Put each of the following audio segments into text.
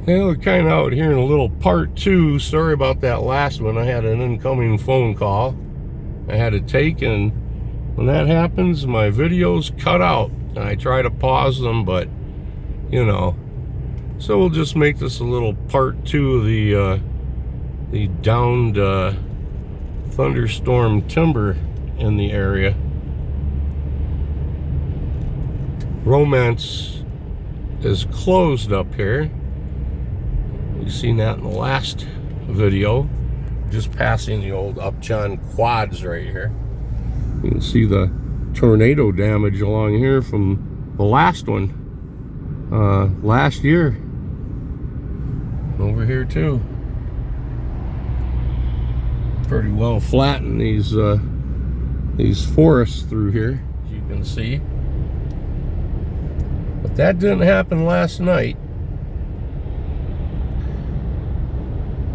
Hey, we're kind of out here in a little part two. Sorry about that last one. I had an incoming phone call I had to take, and when that happens, my videos cut out. And I try to pause them, but you know. So we'll just make this a little part two of the downed thunderstorm timber in the area. Romance is closed up here. You've seen that in the last video. Just passing the old Upjohn quads right here. You can see the tornado damage along here from the last one last year. Over here too. Pretty well flattened these forests through here, as you can see. But that didn't happen last night.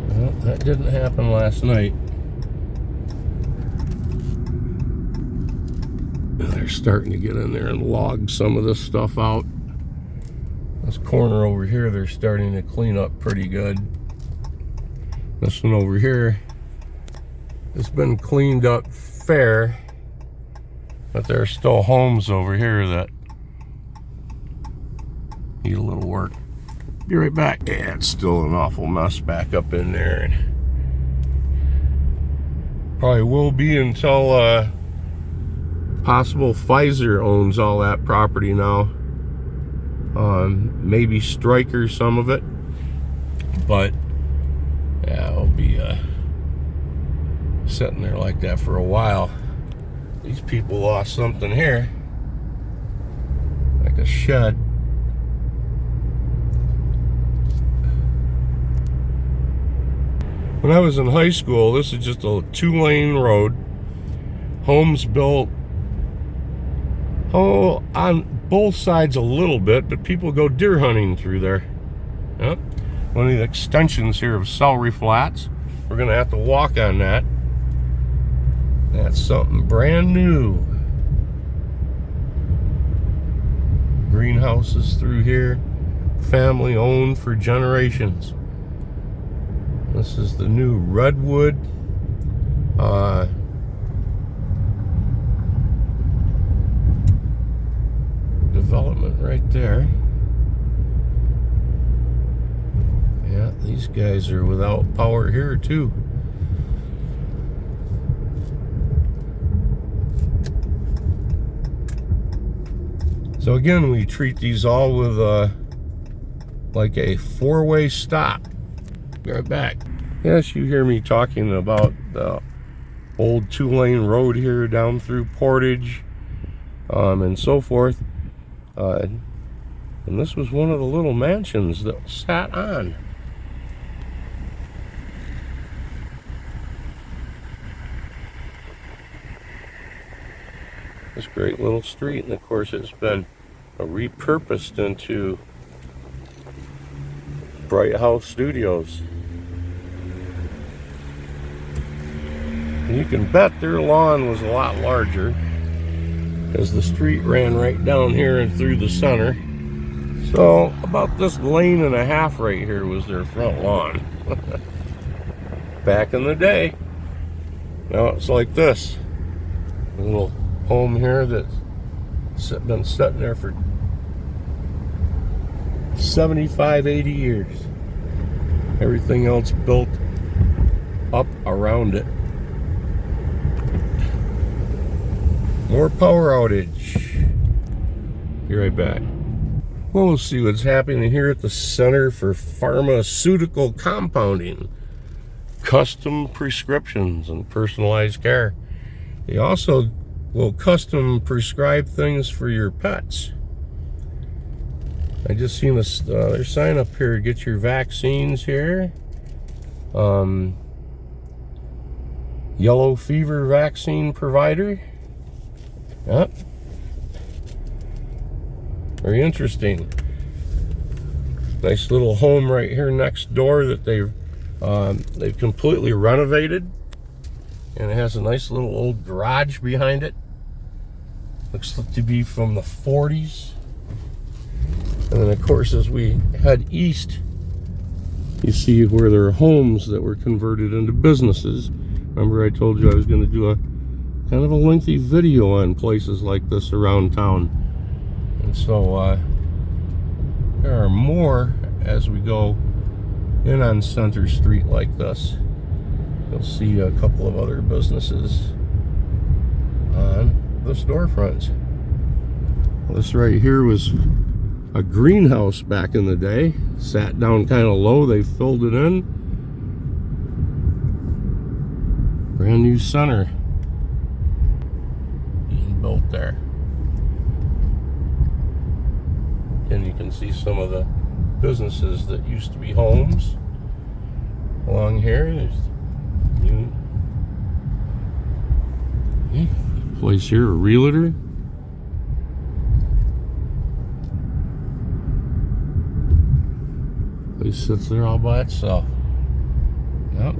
Well, that didn't happen last night. They're starting to get in there and log some of this stuff out. This corner over here, they're starting to clean up pretty good. This one over here, it's been cleaned up fair, but there are still homes over here that need a little work. Be right back. Yeah, it's still an awful mess back up in there. And probably will be until possible Pfizer owns all that property now. Maybe Stryker some of it, but yeah, it'll be sitting there like that for a while. These people lost something here, like a shed. When I was in high school, this is just a 2-lane road. Homes built, on both sides a little bit, but people go deer hunting through there. Yep. One of the extensions here of Celery Flats. We're gonna have to walk on that. That's something brand new. Greenhouses through here, family owned for generations. This is the new redwood development right there. Yeah, these guys are without power here too. So again, we treat these all with like a 4-way stop. Be right back. Yes, you hear me talking about the old 2-lane road here down through Portage and so forth. And this was one of the little mansions that sat on. This great little street, and of course it's been repurposed into Bright House Studios. And you can bet their lawn was a lot larger, because the street ran right down here and through the center. So about this lane and a half right here was their front lawn. Back in the day. Now it's like this. A little home here that's been sitting there for 75, 80 years. Everything else built up around it. More power outage. Be right back. Well, we'll see what's happening here at the Center for Pharmaceutical Compounding. Custom prescriptions and personalized care. They also will custom prescribe things for your pets. I just seen their sign up here, get your vaccines here. Yellow fever vaccine provider. Yep. Very interesting. Nice little home right here next door that they've completely renovated, and it has a nice little old garage behind it. Looks to be from the 40s. And then of course, as we head east, You see where there are homes that were converted into businesses. Remember I told you I was going to do a kind of a lengthy video on places like this around town. And so there are more as we go in on Center Street like this. You'll see a couple of other businesses on the storefronts. This right here was a greenhouse back in the day. Sat down kind of low, they filled it in. Brand new center being built there. And you can see some of the businesses that used to be homes along here. There's new place here, a realtor. Place sits there all by itself. Yep.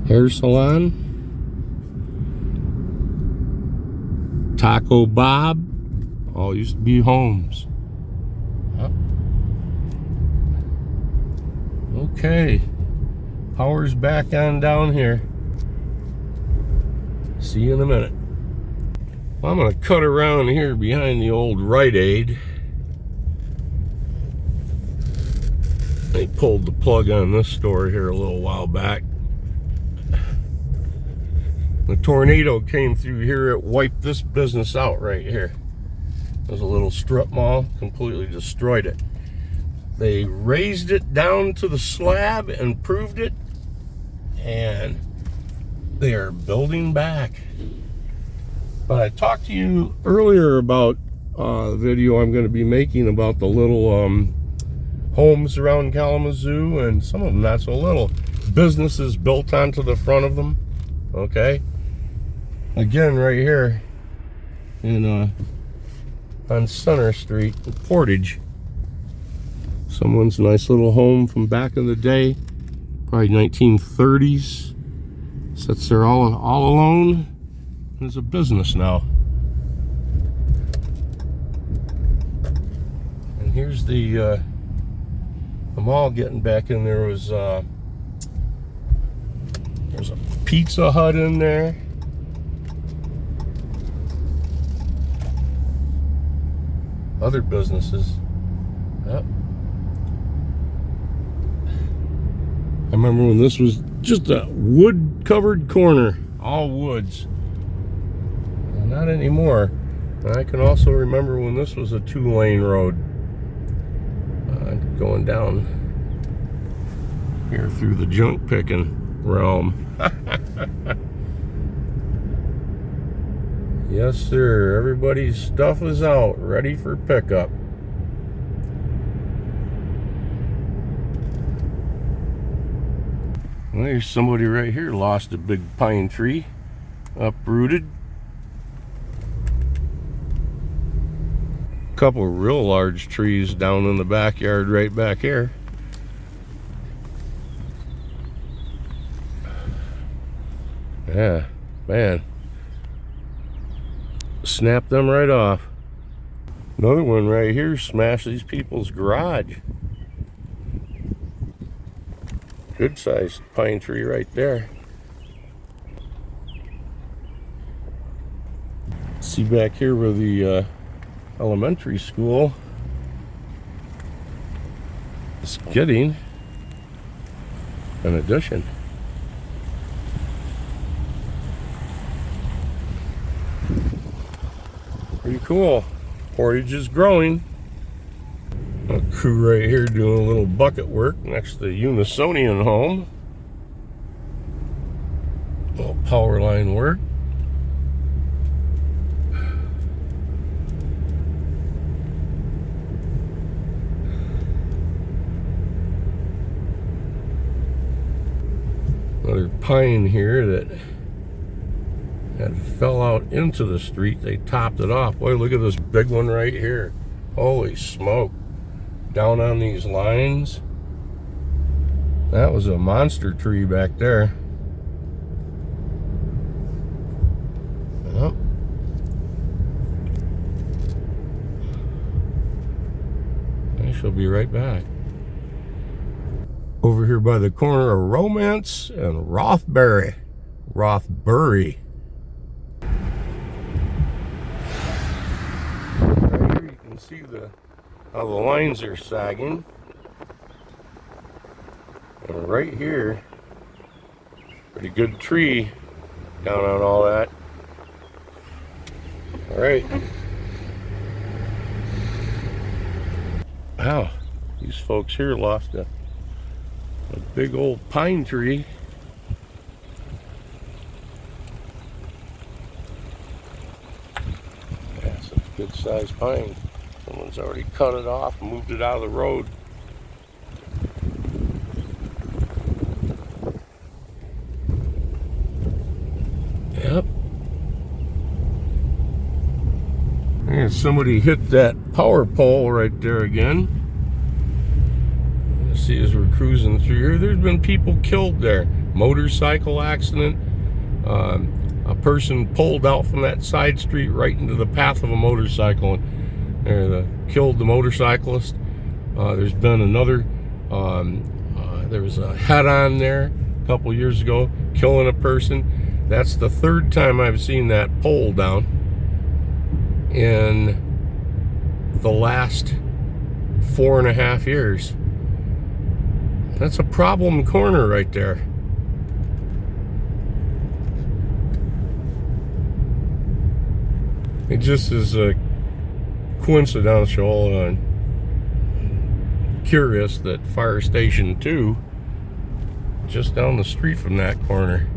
Hair salon. Taco Bob. All used to be homes. Yep. Okay. Power's back on down here. See you in a minute. Well, I'm going to cut around here behind the old Rite Aid. They pulled the plug on this store here a little while back. The tornado came through here, it wiped this business out right here. There's a little strip mall, completely destroyed it. They raised it down to the slab, improved it, and they are building back. But I talked to you earlier about the video I'm going to be making about the little homes around Kalamazoo, and some of them not so little. Businesses built onto the front of them, okay? Again, right here in on Center Street, Portage. Someone's nice little home from back in the day, probably 1930s. Sits there all alone. There's a business now. And here's the mall getting back in. There was there's a Pizza Hut in there. Other businesses. Yep. I remember when this was just a wood covered corner, all woods. Not anymore. And I can also remember when this was a 2-lane road going down here through the junk picking realm. Yes, sir. Everybody's stuff is out, ready for pickup. Well, there's somebody right here lost a big pine tree, uprooted. Couple of real large trees down in the backyard right back here. Yeah, man. Snap them right off. Another one right here smashed these people's garage. Good sized pine tree right there. See back here where the elementary school is getting an addition. Pretty cool. Portage is growing. A crew right here doing a little bucket work next to the Unisonian home. A little power line work. Another pine here that fell out into the street. They topped it off. Boy, look at this big one right here. Holy smoke. Down on these lines. That was a monster tree back there. Yep. shall be right back. Over here by the corner of Romance and Rothbury. Right here you can see how the lines are sagging. And right here, pretty good tree down on all that. All right. Wow, these folks here lost a big old pine tree. That's a good sized pine. Someone's already cut it off and moved it out of the road. Yep. And somebody hit that power pole right there again. See, as we're cruising through here, there's been people killed there. Motorcycle accident. A person pulled out from that side street right into the path of a motorcycle and killed the motorcyclist. There's been another, there was a head-on there a couple years ago, killing a person. That's the third time I've seen that pole down in the last 4.5 years. That's a problem corner right there. It just is coincidental and curious that Fire Station 2, just down the street from that corner,